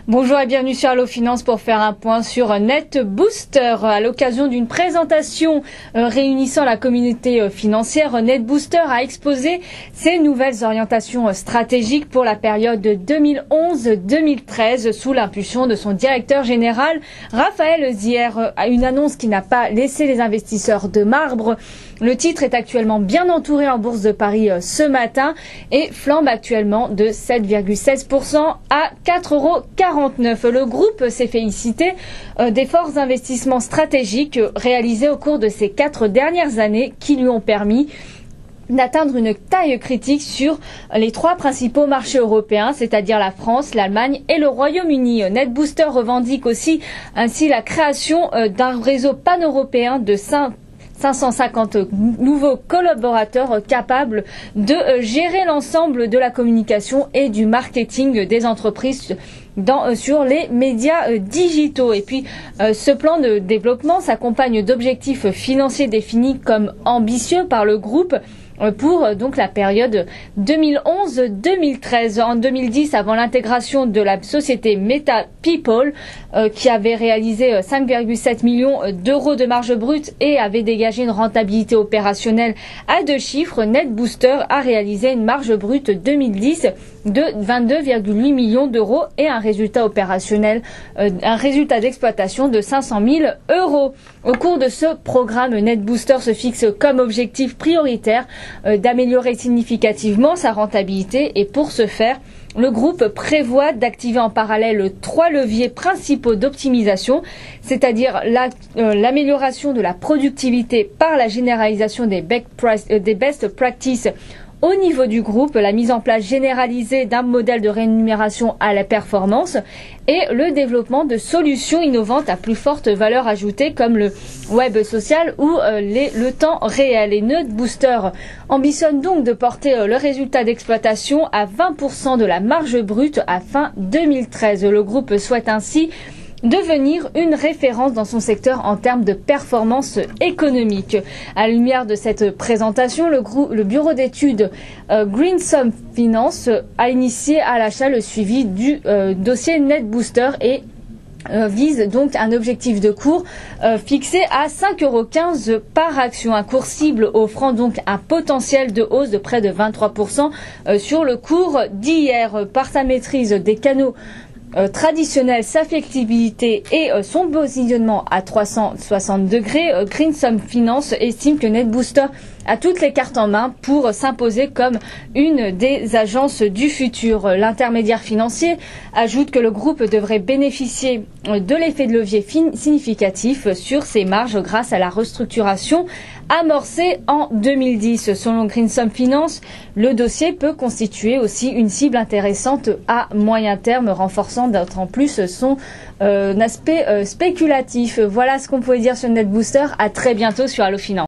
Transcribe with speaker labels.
Speaker 1: Bonjour et bienvenue sur Allo Finance pour faire un point sur NetBooster. À l'occasion d'une présentation réunissant la communauté financière, NetBooster a exposé ses nouvelles orientations stratégiques pour la période 2011-2013 sous l'impulsion de son directeur général Raphaël Zier. Une annonce qui n'a pas laissé les investisseurs de marbre. Le titre est actuellement bien entouré en bourse de Paris ce matin et flambe actuellement de 7,16% à 4,49 €. Le groupe s'est félicité des forts investissements stratégiques réalisés au cours de ces 4 dernières années qui lui ont permis d'atteindre une taille critique sur les 3 principaux marchés européens, c'est-à-dire la France, l'Allemagne et le Royaume-Uni. NetBooster revendique aussi ainsi la création d'un réseau pan-européen de 550 nouveaux collaborateurs capables de gérer l'ensemble de la communication et du marketing des entreprises sur les médias digitaux. Et puis ce plan de développement s'accompagne d'objectifs financiers définis comme ambitieux par le groupe pour donc la période 2011-2013. En 2010, avant l'intégration de la société Meta People, qui avait réalisé 5,7 millions d'euros de marge brute et avait dégagé une rentabilité opérationnelle à 2 chiffres, NetBooster a réalisé une marge brute 2010 de 22,8 millions d'euros et un résultat opérationnel, un résultat d'exploitation de 500 000 €. Au cours de ce programme, NetBooster se fixe comme objectif prioritaire d'améliorer significativement sa rentabilité et pour ce faire, le groupe prévoit d'activer en parallèle 3 leviers principaux d'optimisation, c'est-à-dire l'amélioration de la productivité par la généralisation des best practices au niveau du groupe, la mise en place généralisée d'un modèle de rémunération à la performance et le développement de solutions innovantes à plus forte valeur ajoutée comme le web social ou le temps réel. Et NetBooster ambitionne donc de porter le résultat d'exploitation à 20% de la marge brute à fin 2013. Le groupe souhaite ainsi devenir une référence dans son secteur en termes de performance économique. À la lumière de cette présentation, le bureau d'études Greensum Finance a initié à l'achat le suivi du dossier NetBooster et vise donc un objectif de cours fixé à 5,15 € par action. Un cours cible offrant donc un potentiel de hausse de près de 23% sur le cours d'hier. Par sa maîtrise des canaux traditionnel, sa flexibilité et son positionnement à 360 degrés, Greensum Finance estime que NetBooster a toutes les cartes en main pour s'imposer comme une des agences du futur. L'intermédiaire financier ajoute que le groupe devrait bénéficier de l'effet de levier significatif sur ses marges grâce à la restructuration amorcée en 2010. Selon Greensum Finance, le dossier peut constituer aussi une cible intéressante à moyen terme, renforçant d'autant plus son aspect spéculatif. Voilà ce qu'on pouvait dire sur NetBooster. À très bientôt sur Allo Finance.